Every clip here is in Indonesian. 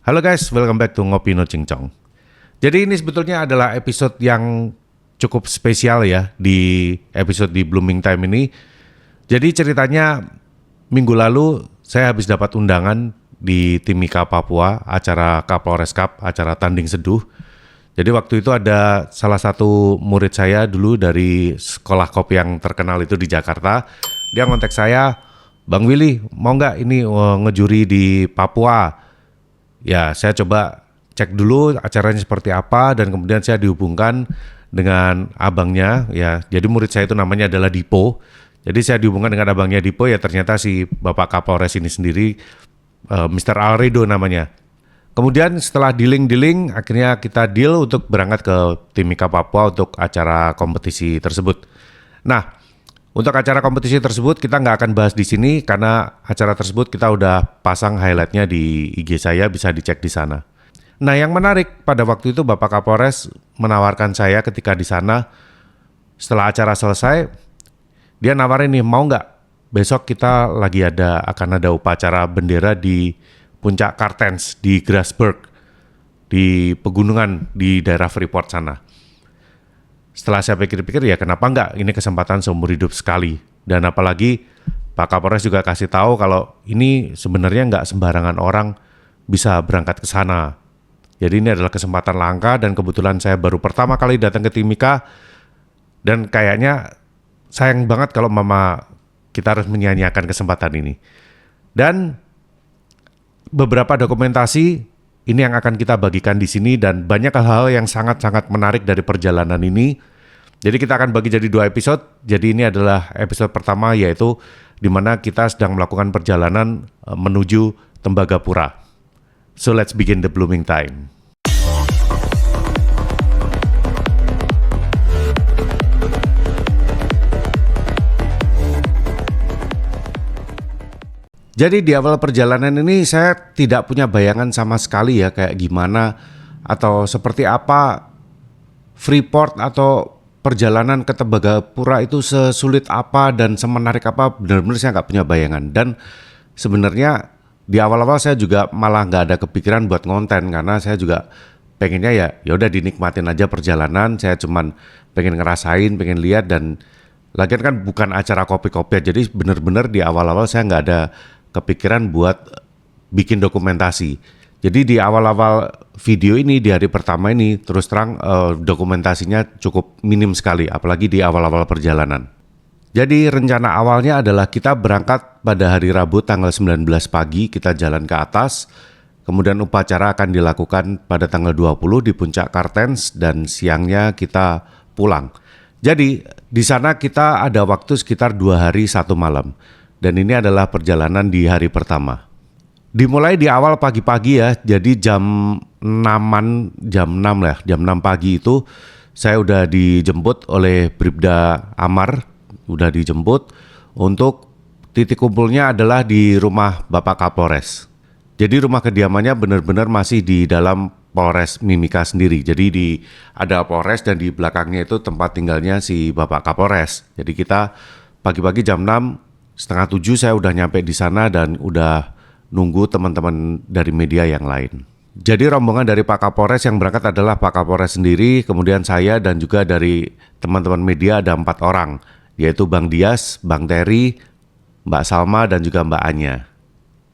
Halo guys, welcome back to Ngopi No Cincong. Jadi ini sebetulnya adalah episode yang cukup spesial ya di episode di Blooming Time ini. Jadi ceritanya minggu lalu saya habis dapat undangan di Timika Papua, acara Kapolres Cup, acara tanding seduh. Jadi waktu itu ada salah satu murid saya dulu dari sekolah kopi yang terkenal itu di Jakarta. Dia ngontek saya, Bang Willy mau nggak ini ngejuri di Papua? Ya, saya coba cek dulu acaranya seperti apa dan kemudian saya dihubungkan dengan abangnya ya. Jadi murid saya itu namanya adalah Dipo. Jadi saya dihubungkan dengan abangnya Dipo ya, ternyata si Bapak Kapolres ini sendiri Mr. Alredo namanya. Kemudian setelah dealing akhirnya kita deal untuk berangkat ke Timika Papua untuk acara kompetisi tersebut. Nah, untuk acara kompetisi tersebut kita nggak akan bahas di sini karena acara tersebut kita udah pasang highlightnya di IG saya, bisa dicek di sana. Nah, yang menarik pada waktu itu Bapak Kapolres menawarkan saya ketika di sana, setelah acara selesai, dia nawarin nih, mau nggak besok kita lagi akan ada upacara bendera di Puncak Kartens di Grasberg, di pegunungan di daerah Freeport sana. Setelah saya pikir-pikir ya kenapa enggak, ini kesempatan seumur hidup sekali. Dan apalagi Pak Kapolres juga kasih tahu kalau ini sebenarnya enggak sembarangan orang bisa berangkat ke sana. Jadi ini adalah kesempatan langka dan kebetulan saya baru pertama kali datang ke Timika. Dan kayaknya sayang banget kalau kita harus menyia-nyiakan kesempatan ini. Dan beberapa dokumentasi ini yang akan kita bagikan di sini dan banyak hal-hal yang sangat-sangat menarik dari perjalanan ini. Jadi kita akan bagi jadi 2 episode. Jadi ini adalah episode pertama yaitu di mana kita sedang melakukan perjalanan menuju Tembagapura. So let's begin the blooming time. Jadi di awal perjalanan ini saya tidak punya bayangan sama sekali ya kayak gimana atau seperti apa Freeport atau perjalanan ke Tembagapura itu sesulit apa dan semenarik apa, benar-benar saya nggak punya bayangan. Dan sebenarnya di awal-awal saya juga malah nggak ada kepikiran buat ngonten karena saya juga pengennya ya udah dinikmatin aja perjalanan. Saya cuman pengen ngerasain, pengen lihat dan lagian kan bukan acara kopi-kopian. Jadi benar-benar di awal-awal saya nggak ada kepikiran buat bikin dokumentasi. Jadi di awal-awal video ini, di hari pertama ini, terus terang dokumentasinya cukup minim sekali, apalagi di awal-awal perjalanan. Jadi rencana awalnya adalah kita berangkat pada hari Rabu tanggal 19 pagi, kita jalan ke atas, kemudian upacara akan dilakukan pada tanggal 20 di Puncak Kartens dan siangnya kita pulang. Jadi di sana kita ada waktu sekitar 2 hari 1 malam. Dan ini adalah perjalanan di hari pertama. Dimulai di awal pagi-pagi ya, jadi jam 6 pagi itu saya udah dijemput oleh Bribda Amar, udah dijemput untuk titik kumpulnya adalah di rumah Bapak Kapolres. Jadi rumah kediamannya benar-benar masih di dalam Polres Mimika sendiri. Jadi ada Polres dan di belakangnya itu tempat tinggalnya si Bapak Kapolres. Jadi kita pagi-pagi jam 6 setengah 7 saya udah nyampe di sana dan udah nunggu teman-teman dari media yang lain. Jadi rombongan dari Pak Kapolres yang berangkat adalah Pak Kapolres sendiri, kemudian saya dan juga dari teman-teman media ada 4 orang, yaitu Bang Dias, Bang Terry, Mbak Salma dan juga Mbak Anya.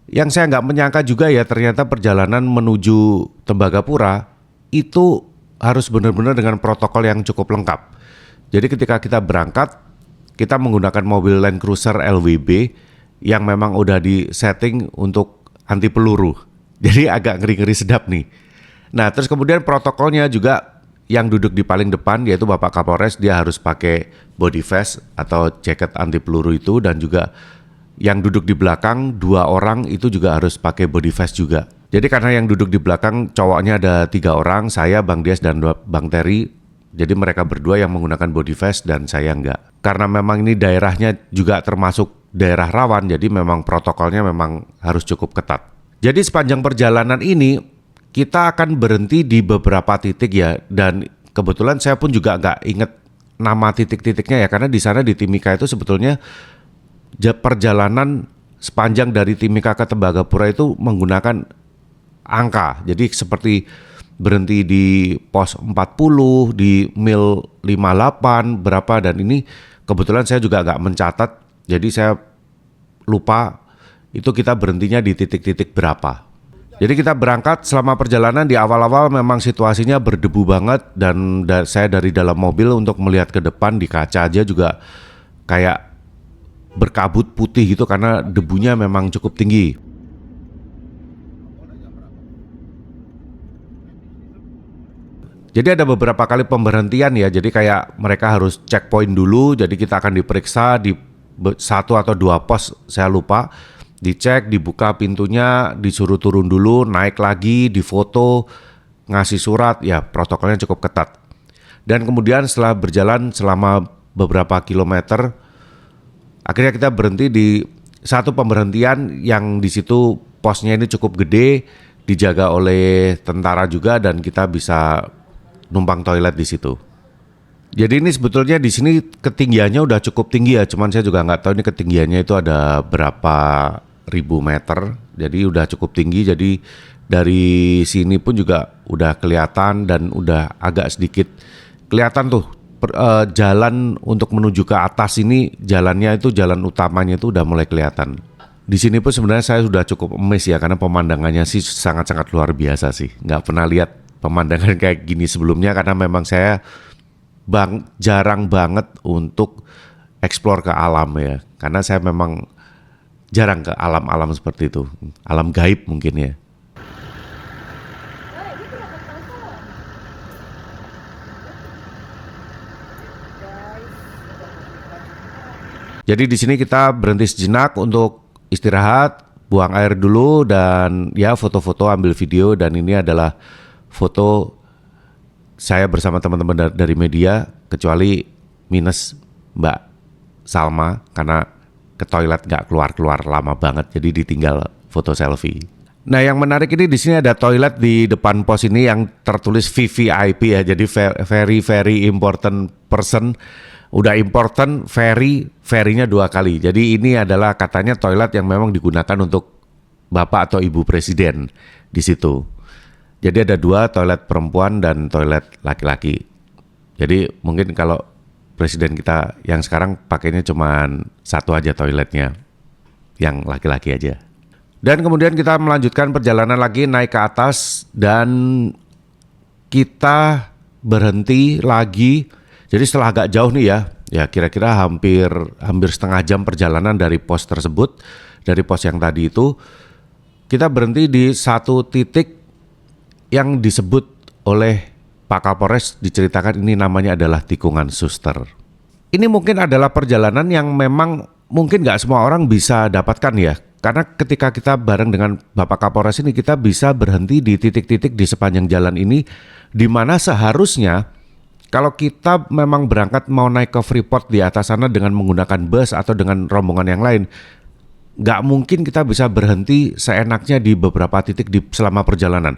Yang saya nggak menyangka juga ya ternyata perjalanan menuju Tembagapura itu harus benar-benar dengan protokol yang cukup lengkap. Jadi ketika kita berangkat, kita menggunakan mobil Land Cruiser LWB yang memang udah di-setting untuk anti peluru. Jadi agak ngeri-ngeri sedap nih. Nah, terus kemudian protokolnya juga yang duduk di paling depan yaitu Bapak Kapolres, dia harus pakai body vest atau jaket anti peluru itu, dan juga yang duduk di belakang 2 orang itu juga harus pakai body vest juga. Jadi karena yang duduk di belakang cowoknya ada 3 orang, saya, Bang Dias dan Bang Terry. Jadi mereka berdua yang menggunakan body vest dan saya enggak. Karena memang ini daerahnya juga termasuk daerah rawan, jadi memang protokolnya memang harus cukup ketat. Jadi sepanjang perjalanan ini kita akan berhenti di beberapa titik ya, dan kebetulan saya pun juga nggak inget nama titik-titiknya ya, karena di sana di Timika itu sebetulnya perjalanan sepanjang dari Timika ke Tembagapura itu menggunakan angka. Jadi seperti berhenti di pos 40, di mil 58 berapa, dan ini kebetulan saya juga nggak mencatat, jadi saya lupa itu kita berhentinya di titik-titik berapa. Jadi kita berangkat, selama perjalanan di awal-awal memang situasinya berdebu banget, dan saya dari dalam mobil untuk melihat ke depan di kaca aja juga kayak berkabut putih gitu karena debunya memang cukup tinggi. Jadi ada beberapa kali pemberhentian ya, jadi kayak mereka harus checkpoint dulu, jadi kita akan diperiksa di satu atau dua pos, saya lupa, dicek, dibuka pintunya, disuruh turun dulu, naik lagi, difoto, ngasih surat, ya protokolnya cukup ketat. Dan kemudian setelah berjalan selama beberapa kilometer, akhirnya kita berhenti di satu pemberhentian yang di situ posnya ini cukup gede, dijaga oleh tentara juga, dan kita bisa numpang toilet di situ. Jadi ini sebetulnya di sini ketinggiannya udah cukup tinggi ya, cuman saya juga nggak tahu ini ketinggiannya itu ada berapa ribu meter. Jadi udah cukup tinggi, jadi dari sini pun juga udah kelihatan dan udah agak sedikit kelihatan tuh jalan untuk menuju ke atas ini, jalannya itu jalan utamanya itu udah mulai kelihatan. Di sini pun sebenarnya saya sudah cukup amazed ya, karena pemandangannya sih sangat-sangat luar biasa sih. Nggak pernah lihat pemandangan kayak gini sebelumnya, karena memang saya jarang banget untuk explore ke alam ya, karena saya memang jarang ke alam-alam seperti itu, alam gaib mungkin ya. Jadi di sini kita berhenti sejenak untuk istirahat, buang air dulu, dan ya foto-foto, ambil video. Dan ini adalah foto saya bersama teman-teman dari media, kecuali minus Mbak Salma karena ke toilet nggak keluar-keluar lama banget, jadi ditinggal foto selfie. Nah, yang menarik ini di sini ada toilet di depan pos ini yang tertulis VVIP ya, jadi very very important person. Udah important, very-nya 2 kali. Jadi ini adalah katanya toilet yang memang digunakan untuk Bapak atau Ibu Presiden di situ. Jadi ada 2, toilet perempuan dan toilet laki-laki. Jadi mungkin kalau presiden kita yang sekarang pakainya cuma 1 aja toiletnya, yang laki-laki aja. Dan kemudian kita melanjutkan perjalanan lagi naik ke atas, dan kita berhenti lagi. Jadi setelah agak jauh nih ya kira-kira hampir setengah jam perjalanan dari pos tersebut, dari pos yang tadi itu, kita berhenti di satu titik yang disebut oleh Pak Kapolres, diceritakan ini namanya adalah tikungan Suster. Ini mungkin adalah perjalanan yang memang mungkin nggak semua orang bisa dapatkan ya, karena ketika kita bareng dengan Bapak Kapolres ini, kita bisa berhenti di titik-titik di sepanjang jalan ini, di mana seharusnya kalau kita memang berangkat mau naik ke Freeport di atas sana dengan menggunakan bus atau dengan rombongan yang lain, nggak mungkin kita bisa berhenti seenaknya di beberapa titik selama perjalanan.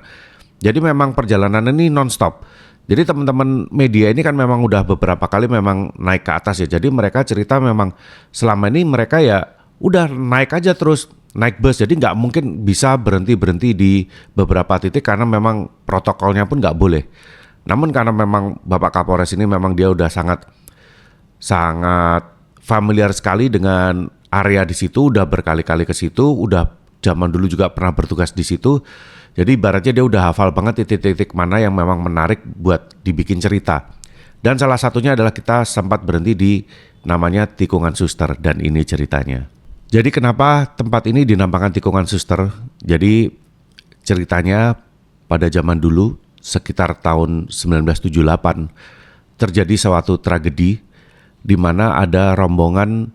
Jadi memang perjalanan ini non-stop. Jadi teman-teman media ini kan memang udah beberapa kali memang naik ke atas ya. Jadi mereka cerita memang selama ini mereka ya udah naik aja terus, naik bus. Jadi nggak mungkin bisa berhenti di beberapa titik karena memang protokolnya pun nggak boleh. Namun karena memang Bapak Kapolres ini memang dia udah sangat familiar sekali dengan area di situ, udah berkali-kali ke situ, udah zaman dulu juga pernah bertugas di situ. Jadi ibaratnya dia udah hafal banget titik-titik mana yang memang menarik buat dibikin cerita. Dan salah satunya adalah kita sempat berhenti di namanya Tikungan Suster, dan ini ceritanya. Jadi kenapa tempat ini dinamakan Tikungan Suster? Jadi ceritanya pada zaman dulu sekitar tahun 1978 terjadi suatu tragedi di mana ada rombongan,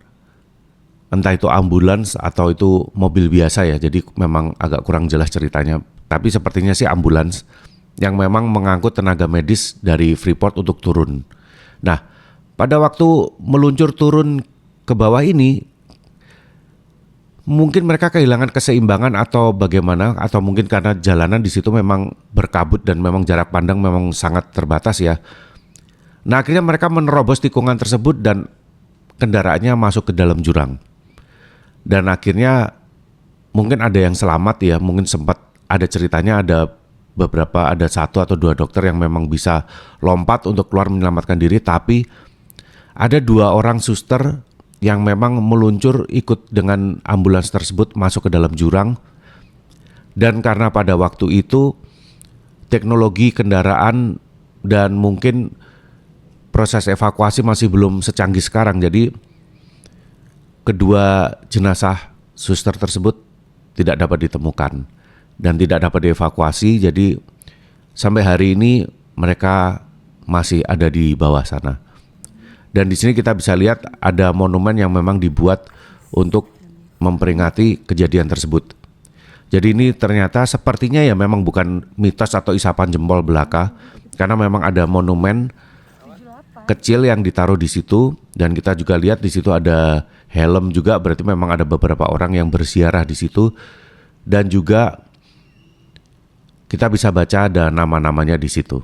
entah itu ambulans atau itu mobil biasa ya, jadi memang agak kurang jelas ceritanya. Tapi sepertinya sih ambulans yang memang mengangkut tenaga medis dari Freeport untuk turun. Nah, pada waktu meluncur turun ke bawah ini, mungkin mereka kehilangan keseimbangan atau bagaimana, atau mungkin karena jalanan di situ memang berkabut dan memang jarak pandang memang sangat terbatas ya. Nah, akhirnya mereka menerobos tikungan tersebut dan kendaraannya masuk ke dalam jurang. Dan akhirnya mungkin ada yang selamat ya, mungkin sempat ada ceritanya ada satu atau dua dokter yang memang bisa lompat untuk keluar menyelamatkan diri, tapi ada 2 orang suster yang memang meluncur ikut dengan ambulans tersebut masuk ke dalam jurang. Dan karena pada waktu itu teknologi kendaraan dan mungkin proses evakuasi masih belum secanggih sekarang, jadi kedua jenazah suster tersebut tidak dapat ditemukan dan tidak dapat dievakuasi. Jadi sampai hari ini mereka masih ada di bawah sana. Dan di sini kita bisa lihat ada monumen yang memang dibuat untuk memperingati kejadian tersebut. Jadi ini ternyata sepertinya ya memang bukan mitos atau isapan jempol belaka, karena memang ada monumen kecil yang ditaruh di situ, dan kita juga lihat di situ ada helm juga, berarti memang ada beberapa orang yang berziarah di situ, dan juga kita bisa baca ada nama-namanya di situ.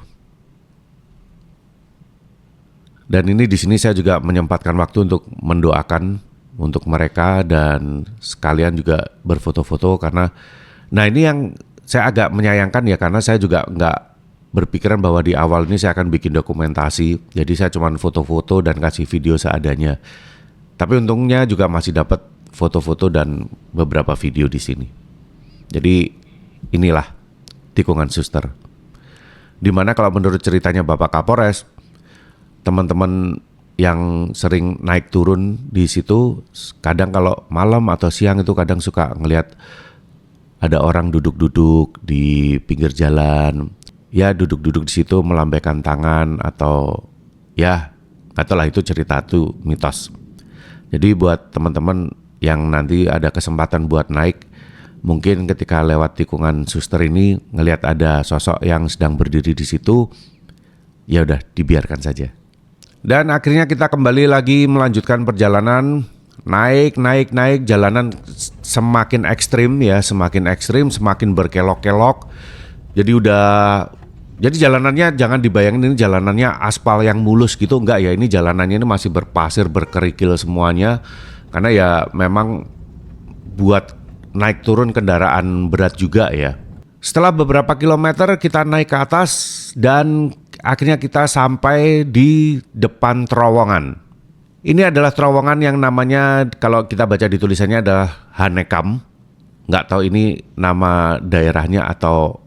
Dan ini di sini saya juga menyempatkan waktu untuk mendoakan untuk mereka dan sekalian juga berfoto-foto, karena ini yang saya agak menyayangkan ya, karena saya juga nggak berpikiran bahwa di awal ini saya akan bikin dokumentasi, jadi saya cuma foto-foto dan kasih video seadanya. Tapi untungnya juga masih dapat foto-foto dan beberapa video di sini. Jadi inilah tikungan suster. Dimana kalau menurut ceritanya Bapak Kapolres, teman-teman yang sering naik turun di situ, kadang kalau malam atau siang itu kadang suka ngelihat ada orang duduk-duduk di pinggir jalan, ya duduk-duduk di situ melambaikan tangan, atau ya nggak tahu lah, itu cerita, itu mitos. Jadi buat teman-teman yang nanti ada kesempatan buat naik, mungkin ketika lewat tikungan suster ini ngelihat ada sosok yang sedang berdiri di situ, ya udah dibiarkan saja. Dan akhirnya kita kembali lagi melanjutkan perjalanan, naik, jalanan semakin ekstrim ya, semakin berkelok-kelok. Jadi jalanannya jangan dibayangin ini jalanannya aspal yang mulus gitu, enggak ya, ini jalanannya ini masih berpasir, berkerikil semuanya. Karena ya memang buat naik turun kendaraan berat juga ya. Setelah beberapa kilometer kita naik ke atas dan akhirnya kita sampai di depan terowongan. Ini adalah terowongan yang namanya, kalau kita baca di tulisannya, adalah Hanekam. Nggak tahu ini nama daerahnya atau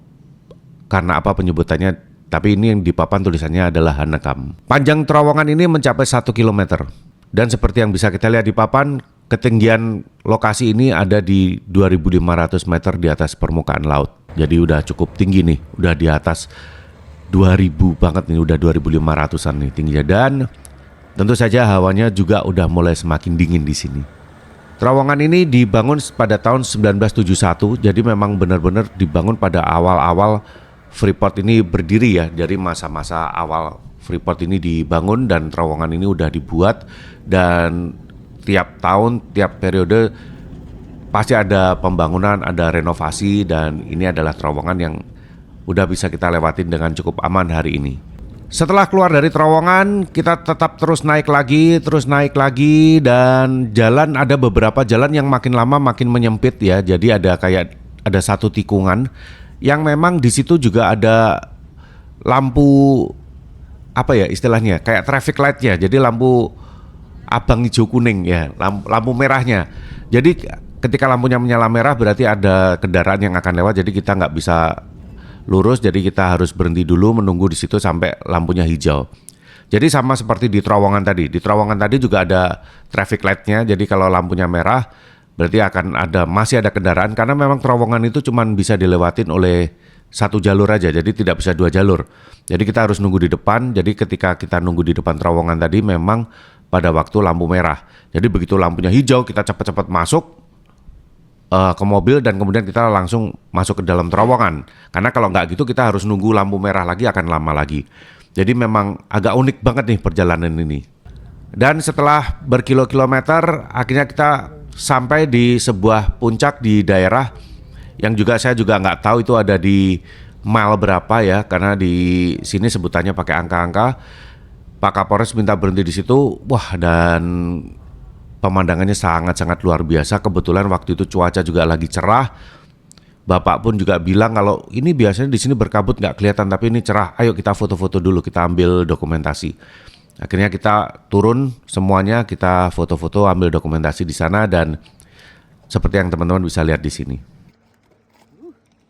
karena apa penyebutannya, tapi ini yang di papan tulisannya adalah Hanekam. Panjang terowongan ini mencapai 1 kilometer. Dan seperti yang bisa kita lihat di papan, ketinggian lokasi ini ada di 2.500 meter di atas permukaan laut. Jadi udah cukup tinggi nih, udah di atas 2.000 banget nih, udah 2.500-an nih tingginya. Dan tentu saja hawanya juga udah mulai semakin dingin di sini. Terowongan ini dibangun pada tahun 1971, jadi memang benar-benar dibangun pada awal-awal Freeport ini berdiri ya. Dari masa-masa awal Freeport ini dibangun dan terowongan ini udah dibuat, dan tiap tahun, tiap periode pasti ada pembangunan, ada renovasi, dan ini adalah terowongan yang udah bisa kita lewatin dengan cukup aman hari ini. Setelah keluar dari terowongan, kita tetap terus naik lagi, dan jalan, ada beberapa jalan yang makin lama makin menyempit ya. Jadi ada satu tikungan yang memang di situ juga ada lampu, apa ya istilahnya, kayak traffic light-nya. Jadi lampu abang hijau kuning ya, lampu merahnya. Jadi ketika lampunya menyala merah berarti ada kendaraan yang akan lewat, jadi kita nggak bisa lurus, jadi kita harus berhenti dulu menunggu di situ sampai lampunya hijau. Jadi sama seperti di terowongan tadi. Di terowongan tadi juga ada traffic light-nya. Jadi kalau lampunya merah berarti masih ada kendaraan, karena memang terowongan itu cuma bisa dilewatin oleh satu jalur aja, jadi tidak bisa 2 jalur. Jadi kita harus nunggu di depan. Jadi ketika kita nunggu di depan terowongan tadi memang pada waktu lampu merah. Jadi begitu lampunya hijau kita cepat-cepat masuk ke mobil, dan kemudian kita langsung masuk ke dalam terowongan. Karena kalau nggak gitu kita harus nunggu lampu merah lagi, akan lama lagi. Jadi memang agak unik banget nih perjalanan ini. Dan setelah berkilo-kilometer akhirnya kita sampai di sebuah puncak di daerah yang saya juga nggak tahu itu ada di mile berapa ya, karena di sini sebutannya pakai angka-angka. Pak Kapolres minta berhenti di situ. Wah, dan pemandangannya sangat-sangat luar biasa. Kebetulan waktu itu cuaca juga lagi cerah. Bapak pun juga bilang kalau ini biasanya di sini berkabut nggak kelihatan, tapi ini cerah. Ayo kita foto-foto dulu, kita ambil dokumentasi. Akhirnya kita turun semuanya, kita foto-foto, ambil dokumentasi di sana dan seperti yang teman-teman bisa lihat di sini.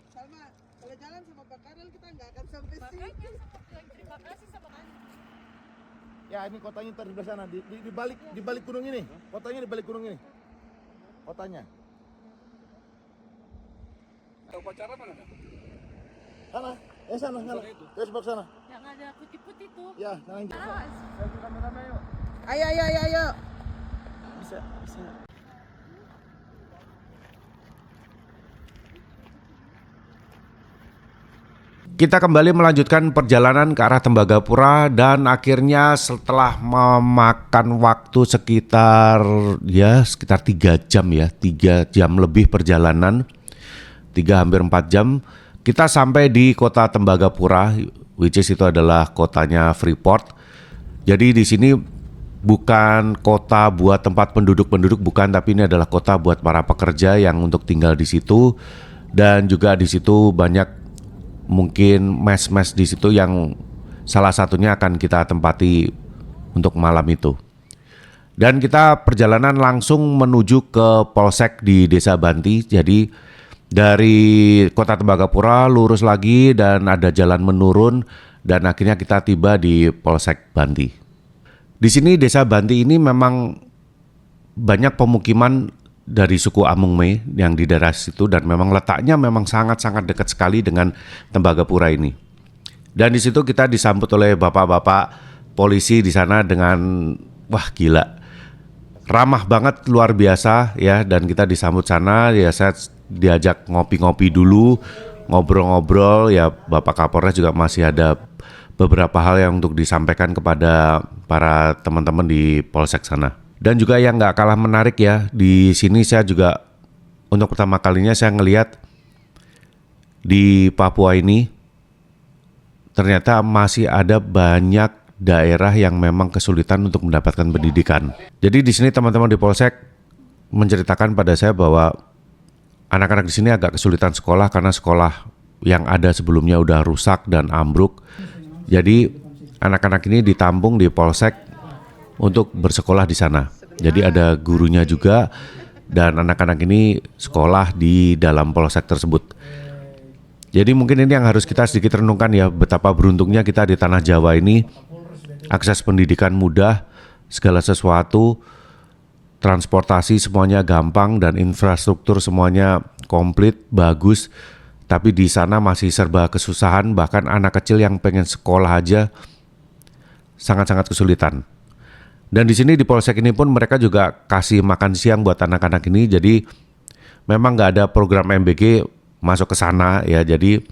Salma, kalau jalan sama Pak Karel kita nggak akan sampai sini. Terima kasih sama Anda. Ya ini kotanya ntar di sebelah sana, di balik gunung ini. Kotanya di balik gunung ini. Kotanya. Upacara mana? Sana, sana. Ke sebelah sana. Yang ada putih-putih tuh. Ya, sana. Ayo. Bisa. Kita kembali melanjutkan perjalanan ke arah Tembagapura dan akhirnya setelah memakan waktu sekitar 3 jam ya, 3 jam lebih perjalanan, 3 hampir 4 jam, kita sampai di kota Tembagapura, which is itu adalah kotanya Freeport. Jadi di sini bukan kota buat tempat penduduk, bukan, tapi ini adalah kota buat para pekerja yang untuk tinggal di situ, dan juga di situ banyak mungkin mes-mes di situ yang salah satunya akan kita tempati untuk malam itu. Dan kita perjalanan langsung menuju ke Polsek di Desa Banti. Jadi dari kota Tembagapura lurus lagi dan ada jalan menurun dan akhirnya kita tiba di Polsek Banti. Di sini Desa Banti ini memang banyak pemukiman dari suku Amungme yang di daerah situ dan memang letaknya memang sangat-sangat dekat sekali dengan Tembagapura ini. Dan di situ kita disambut oleh bapak-bapak polisi di sana dengan wah gila. Ramah banget, luar biasa ya, dan kita disambut sana ya, saya diajak ngopi-ngopi dulu, ngobrol-ngobrol ya. Bapak Kapolres juga masih ada beberapa hal yang untuk disampaikan kepada para teman-teman di Polsek sana. Dan juga yang nggak kalah menarik ya, di sini saya juga untuk pertama kalinya saya ngelihat di Papua ini ternyata masih ada banyak daerah yang memang kesulitan untuk mendapatkan pendidikan. Jadi di sini teman-teman di Polsek menceritakan pada saya bahwa anak-anak di sini agak kesulitan sekolah karena sekolah yang ada sebelumnya udah rusak dan ambruk. Jadi anak-anak ini ditampung di Polsek untuk bersekolah di sana. Jadi ada gurunya juga dan anak-anak ini sekolah di dalam polsek tersebut. Jadi mungkin ini yang harus kita sedikit renungkan ya, betapa beruntungnya kita di tanah Jawa ini, akses pendidikan mudah, segala sesuatu, transportasi semuanya gampang dan infrastruktur semuanya komplit, bagus. Tapi di sana masih serba kesusahan, bahkan anak kecil yang pengen sekolah aja sangat-sangat kesulitan. Dan di sini di Polsek ini pun mereka juga kasih makan siang buat anak-anak ini. Jadi memang nggak ada program MBG masuk ke sana ya. Jadi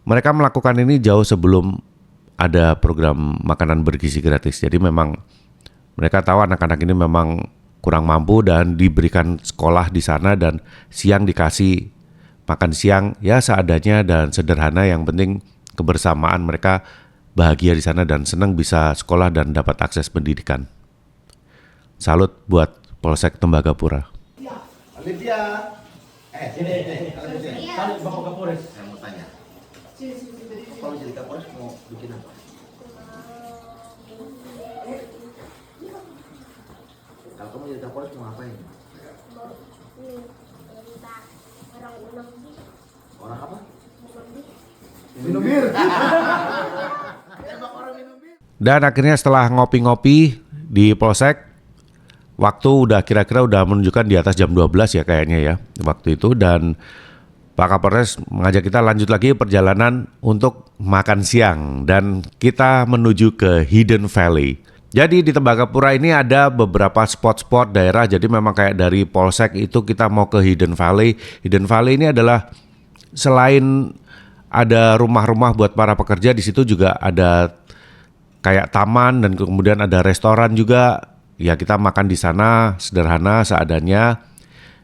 mereka melakukan ini jauh sebelum ada program makanan bergizi gratis. Jadi memang mereka tahu anak-anak ini memang kurang mampu dan diberikan sekolah di sana dan siang dikasih makan siang ya seadanya dan sederhana. Yang penting kebersamaan, mereka bahagia di sana dan senang bisa sekolah dan dapat akses pendidikan. Salut buat Polsek Tembagapura. Olivia. Salut Bapak Kapolres. Saya mau tanya. Kalau jadi Kapolres mau bikin apa? Kalau kamu jadi Kapolres mau ngapain? Orang apa? Minum bir. Dan akhirnya setelah ngopi-ngopi di Polsek, waktu udah kira-kira udah menunjukkan di atas jam 12 ya kayaknya ya waktu itu, dan Pak Kapolres mengajak kita lanjut lagi perjalanan untuk makan siang dan kita menuju ke Hidden Valley. Jadi di Tembagapura ini ada beberapa spot-spot daerah, jadi memang kayak dari Polsek itu kita mau ke Hidden Valley. Hidden Valley ini adalah selain ada rumah-rumah buat para pekerja, di situ juga ada kayak taman dan kemudian ada restoran juga. Ya kita makan di sana sederhana seadanya.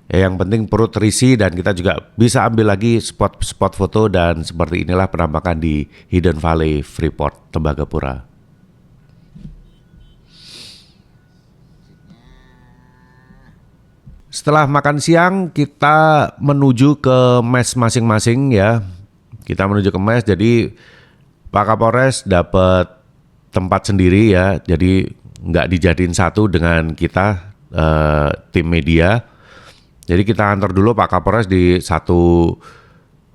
Ya, yang penting perut terisi dan kita juga bisa ambil lagi spot-spot foto dan seperti inilah penampakan di Hidden Valley Freeport Tembagapura. Setelah makan siang kita menuju ke mes masing-masing ya. Kita menuju ke mes, jadi Pak Kapolres dapat tempat sendiri ya. Jadi nggak dijadiin satu dengan kita tim media. Jadi kita antar dulu Pak Kapolres di satu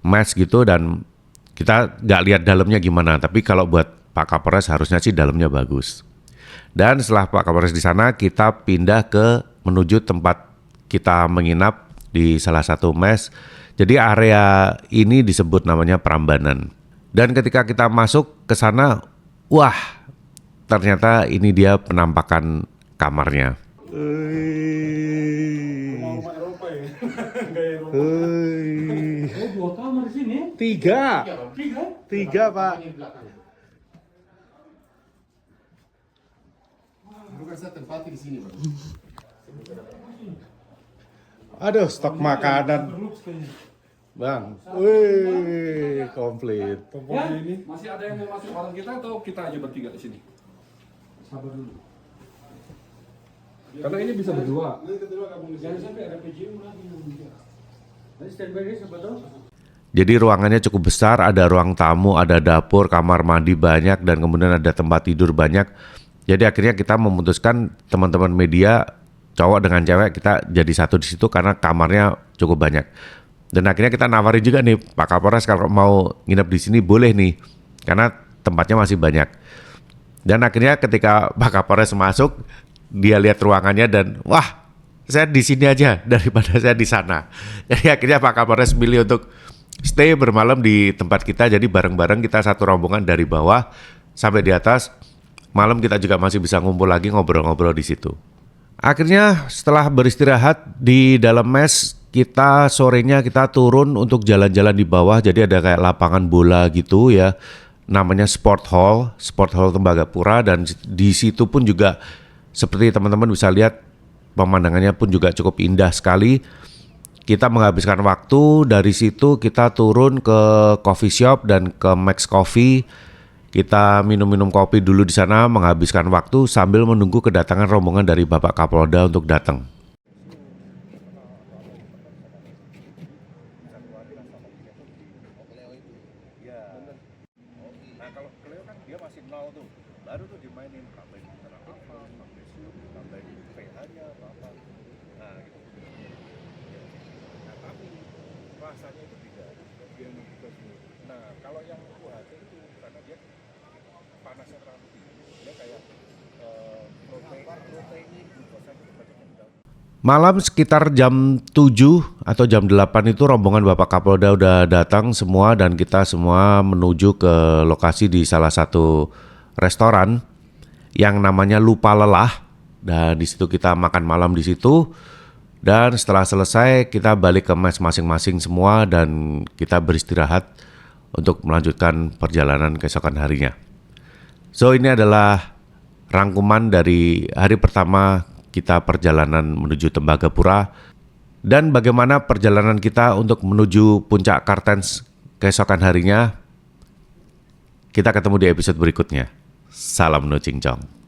mes gitu dan kita nggak lihat dalamnya gimana. Tapi kalau buat Pak Kapolres harusnya sih dalamnya bagus. Dan setelah Pak Kapolres di sana kita pindah ke menuju tempat kita menginap di salah satu mes. Jadi area ini disebut namanya Prambanan. Dan ketika kita masuk ke sana, wah, ternyata ini dia penampakan kamarnya. Dua kamar di sini. Tiga, Pak. Bukan saya tempati di sini, Bang. Aduh, stok makanan, Bang. Wih, komplit. Ya, masih ada yang mau masuk barang kita atau kita aja bertiga di sini? Sabar dulu. Karena ini bisa berdua. Jangan sampai ada PJU lagi. Nanti standby ini siapa tahu? Jadi ruangannya cukup besar, ada ruang tamu, ada dapur, kamar mandi banyak, dan kemudian ada tempat tidur banyak. Jadi akhirnya kita memutuskan teman-teman media, cowok dengan cewek, kita jadi satu di situ karena kamarnya cukup banyak. Dan akhirnya kita nawarin juga nih, Pak Kapolres kalau mau nginep di sini boleh nih, karena tempatnya masih banyak. Dan akhirnya ketika Pak Kapolres masuk, dia lihat ruangannya dan wah, saya di sini aja daripada saya di sana. Jadi akhirnya Pak Kapolres milih untuk stay bermalam di tempat kita. Jadi bareng-bareng kita satu rombongan dari bawah sampai di atas. Malam kita juga masih bisa ngumpul lagi ngobrol-ngobrol di situ. Akhirnya setelah beristirahat di dalam mes, kita sorenya kita turun untuk jalan-jalan di bawah. Jadi ada kayak lapangan bola gitu ya. Namanya Sport Hall Tembagapura, dan di situ pun juga seperti teman-teman bisa lihat pemandangannya pun juga cukup indah sekali. Kita menghabiskan waktu dari situ, kita turun ke coffee shop dan ke Max Coffee. Kita minum-minum kopi dulu di sana, menghabiskan waktu sambil menunggu kedatangan rombongan dari Bapak Kapolda untuk datang. Nah kalau Cleo kan dia masih nol tuh, baru tuh dimainin tambahin mineral apa, magnesium, tambahin pH-nya apa, nah gitu. Nah tapi rasanya itu beda, dia membuka sendiri. Nah kalau yang UHT itu karena dia panasnya terlalu tinggi, dia kayak proteinnya glukosa itu banyak yang down. Malam sekitar jam 7 atau jam 8 itu rombongan Bapak Kapolda udah datang semua dan kita semua menuju ke lokasi di salah satu restoran yang namanya Lupa Lelah, dan di situ kita makan malam di situ. Dan setelah selesai kita balik ke mes masing-masing semua dan kita beristirahat untuk melanjutkan perjalanan keesokan harinya. So ini adalah rangkuman dari hari pertama kita perjalanan menuju Tembagapura dan bagaimana perjalanan kita untuk menuju Puncak Kartens keesokan harinya. Kita ketemu di episode berikutnya. Salam No Cincong.